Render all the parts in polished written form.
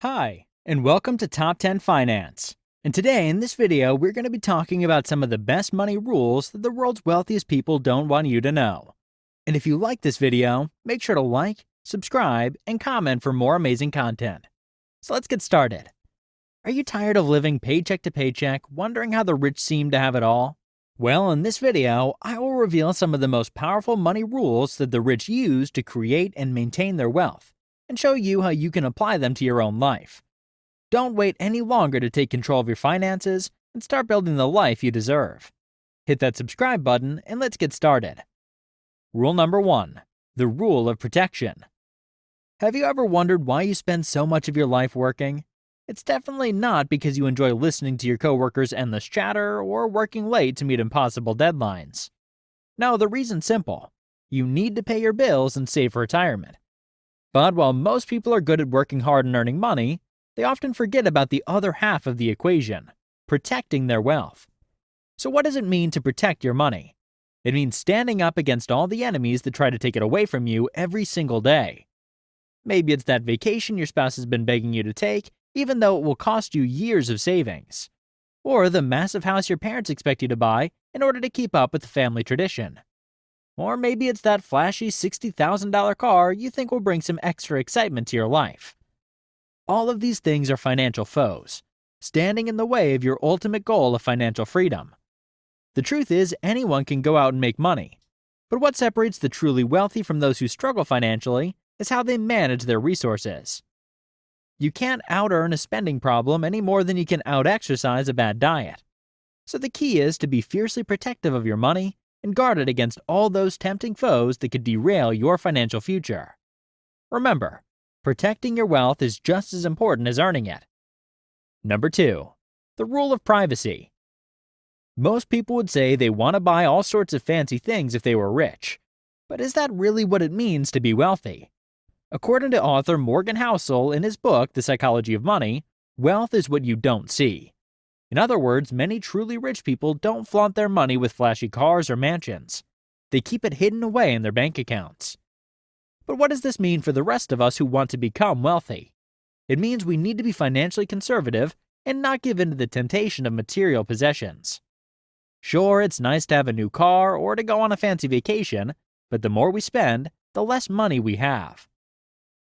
Hi, and welcome to Top 10 Finance. And today, in this video, we're going to be talking about some of the best money rules that the world's wealthiest people don't want you to know. And if you like this video, make sure to like, subscribe, and comment for more amazing content. So let's get started. Are you tired of living paycheck to paycheck, wondering how the rich seem to have it all? Well, in this video, I will reveal some of the most powerful money rules that the rich use to create and maintain their wealth, and show you how you can apply them to your own life. Don't wait any longer to take control of your finances and start building the life you deserve. Hit that subscribe button and let's get started. Rule number 1. The rule of protection. Have you ever wondered why you spend so much of your life working? It's definitely not because you enjoy listening to your coworkers' endless chatter or working late to meet impossible deadlines. No, the reason's simple. You need to pay your bills and save for retirement. But while most people are good at working hard and earning money, they often forget about the other half of the equation, protecting their wealth. So what does it mean to protect your money? It means standing up against all the enemies that try to take it away from you every single day. Maybe it's that vacation your spouse has been begging you to take, even though it will cost you years of savings. Or the massive house your parents expect you to buy in order to keep up with the family tradition. Or maybe it's that flashy $60,000 car you think will bring some extra excitement to your life. All of these things are financial foes, standing in the way of your ultimate goal of financial freedom. The truth is, anyone can go out and make money. But what separates the truly wealthy from those who struggle financially is how they manage their resources. You can't out-earn a spending problem any more than you can out-exercise a bad diet. So the key is to be fiercely protective of your money and guard it against all those tempting foes that could derail your financial future. Remember, protecting your wealth is just as important as earning it. Number 2. The rule of privacy. Most people would say they want to buy all sorts of fancy things if they were rich. But is that really what it means to be wealthy? According to author Morgan Housel in his book, The Psychology of Money, wealth is what you don't see. In other words, many truly rich people don't flaunt their money with flashy cars or mansions. They keep it hidden away in their bank accounts. But what does this mean for the rest of us who want to become wealthy? It means we need to be financially conservative and not give in to the temptation of material possessions. Sure, it's nice to have a new car or to go on a fancy vacation, but the more we spend, the less money we have.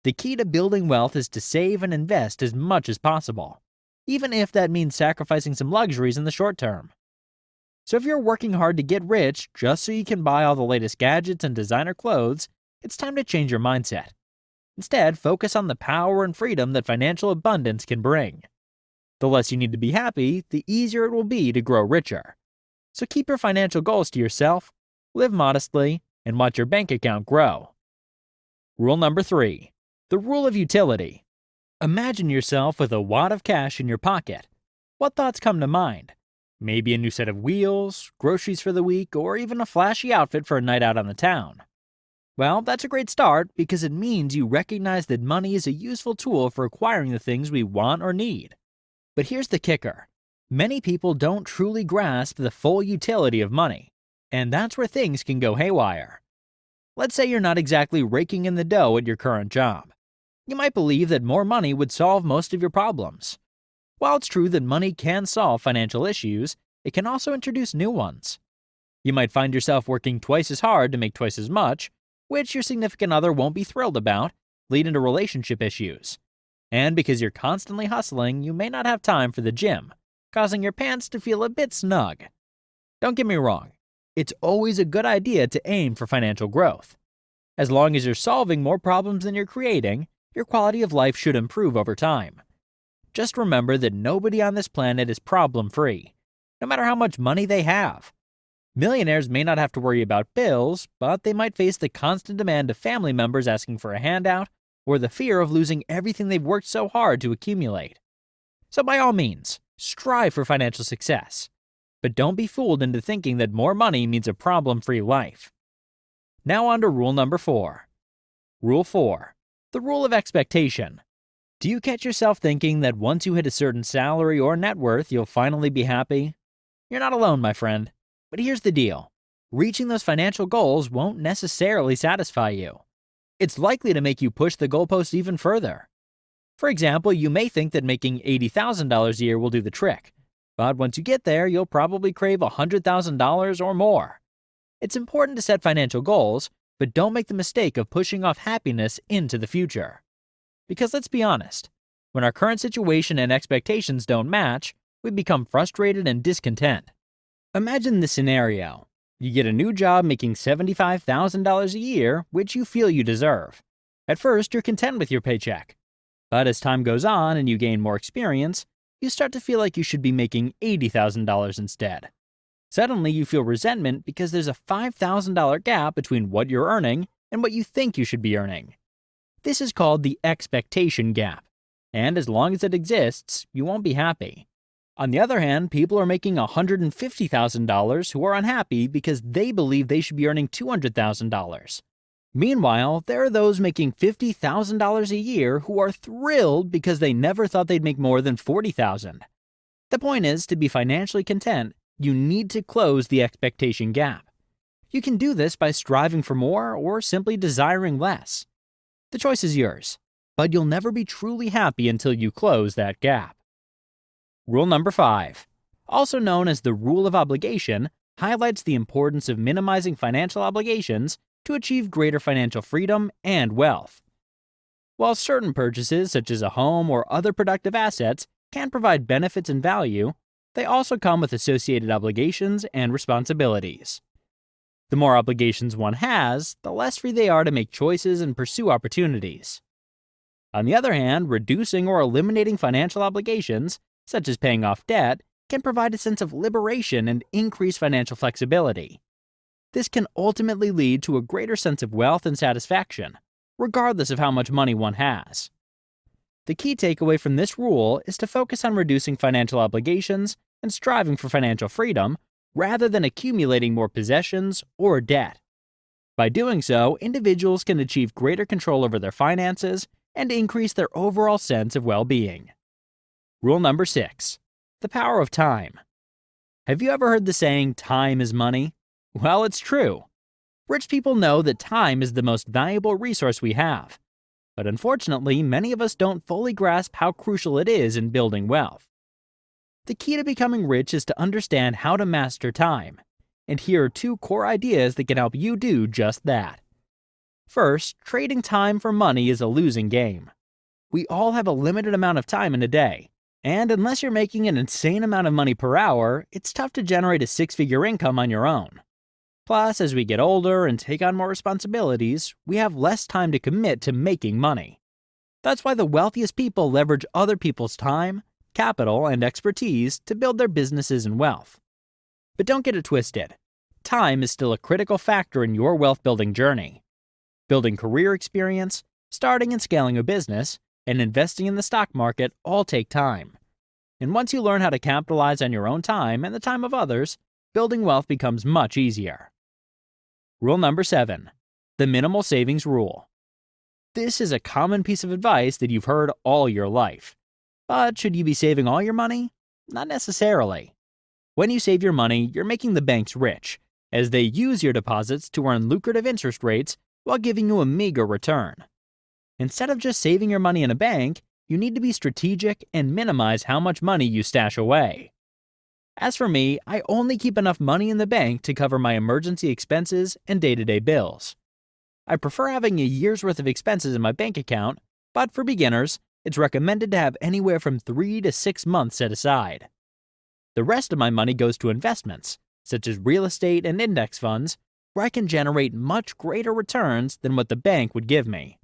The key to building wealth is to save and invest as much as possible, even if that means sacrificing some luxuries in the short term. So if you're working hard to get rich just so you can buy all the latest gadgets and designer clothes, it's time to change your mindset. Instead, focus on the power and freedom that financial abundance can bring. The less you need to be happy, the easier it will be to grow richer. So keep your financial goals to yourself, live modestly, and watch your bank account grow. Rule number 3. The rule of utility. Imagine yourself with a wad of cash in your pocket. What thoughts come to mind? Maybe a new set of wheels, groceries for the week, or even a flashy outfit for a night out on the town. Well, that's a great start because it means you recognize that money is a useful tool for acquiring the things we want or need. But here's the kicker. Many people don't truly grasp the full utility of money, and that's where things can go haywire. Let's say you're not exactly raking in the dough at your current job. You might believe that more money would solve most of your problems. While it's true that money can solve financial issues, it can also introduce new ones. You might find yourself working twice as hard to make twice as much, which your significant other won't be thrilled about, leading to relationship issues. And because you're constantly hustling, you may not have time for the gym, causing your pants to feel a bit snug. Don't get me wrong, it's always a good idea to aim for financial growth. As long as you're solving more problems than you're creating, your quality of life should improve over time. Just remember that nobody on this planet is problem-free, no matter how much money they have. Millionaires may not have to worry about bills, but they might face the constant demand of family members asking for a handout, or the fear of losing everything they've worked so hard to accumulate. So by all means, strive for financial success. But don't be fooled into thinking that more money means a problem-free life. Now on to rule number 4. Rule 4. The rule of expectation. Do you catch yourself thinking that once you hit a certain salary or net worth, you'll finally be happy? You're not alone, my friend. But here's the deal. Reaching those financial goals won't necessarily satisfy you. It's likely to make you push the goalposts even further. For example, you may think that making $80,000 a year will do the trick, but once you get there, you'll probably crave $100,000 or more. It's important to set financial goals, but don't make the mistake of pushing off happiness into the future. Because let's be honest, when our current situation and expectations don't match, we become frustrated and discontent. Imagine this scenario. You get a new job making $75,000 a year, which you feel you deserve. At first, you're content with your paycheck. But as time goes on and you gain more experience, you start to feel like you should be making $80,000 instead. Suddenly, you feel resentment because there's a $5,000 gap between what you're earning and what you think you should be earning. This is called the expectation gap, and as long as it exists, you won't be happy. On the other hand, people are making $150,000 who are unhappy because they believe they should be earning $200,000. Meanwhile, there are those making $50,000 a year who are thrilled because they never thought they'd make more than $40,000. The point is, to be financially content, you need to close the expectation gap. You can do this by striving for more or simply desiring less. The choice is yours, but you'll never be truly happy until you close that gap. Rule number 5, also known as the rule of obligation, highlights the importance of minimizing financial obligations to achieve greater financial freedom and wealth. While certain purchases, such as a home or other productive assets, can provide benefits and value, they also come with associated obligations and responsibilities. The more obligations one has, the less free they are to make choices and pursue opportunities. On the other hand, reducing or eliminating financial obligations, such as paying off debt, can provide a sense of liberation and increase financial flexibility. This can ultimately lead to a greater sense of wealth and satisfaction, regardless of how much money one has. The key takeaway from this rule is to focus on reducing financial obligations and striving for financial freedom, rather than accumulating more possessions or debt. By doing so, individuals can achieve greater control over their finances and increase their overall sense of well-being. Rule number 6, the power of time. Have you ever heard the saying, "Time is money"? Well, it's true. Rich people know that time is the most valuable resource we have. But unfortunately, many of us don't fully grasp how crucial it is in building wealth. The key to becoming rich is to understand how to master time, and here are 2 core ideas that can help you do just that. First, trading time for money is a losing game. We all have a limited amount of time in a day, and unless you're making an insane amount of money per hour, it's tough to generate a 6-figure income on your own. Plus, as we get older and take on more responsibilities, we have less time to commit to making money. That's why the wealthiest people leverage other people's time, capital, and expertise to build their businesses and wealth. But don't get it twisted. Time is still a critical factor in your wealth-building journey. Building career experience, starting and scaling a business, and investing in the stock market all take time. And once you learn how to capitalize on your own time and the time of others, building wealth becomes much easier. Rule number 7, the minimal savings rule. This is a common piece of advice that you've heard all your life. But should you be saving all your money? Not necessarily. When you save your money, you're making the banks rich, as they use your deposits to earn lucrative interest rates while giving you a meager return. Instead of just saving your money in a bank, you need to be strategic and minimize how much money you stash away. As for me, I only keep enough money in the bank to cover my emergency expenses and day-to-day bills. I prefer having a year's worth of expenses in my bank account, but for beginners, it's recommended to have anywhere from 3 to 6 months set aside. The rest of my money goes to investments, such as real estate and index funds, where I can generate much greater returns than what the bank would give me.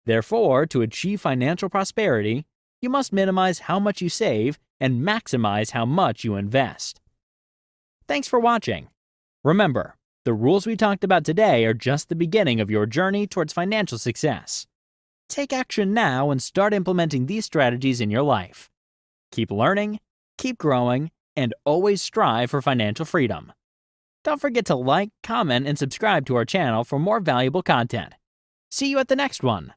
Therefore, to achieve financial prosperity, you must minimize how much you save and maximize how much you invest. Thanks for watching. Remember, the rules we talked about today are just the beginning of your journey towards financial success. Take action now and start implementing these strategies in your life. Keep learning, keep growing, and always strive for financial freedom. Don't forget to like, comment, and subscribe to our channel for more valuable content. See you at the next one.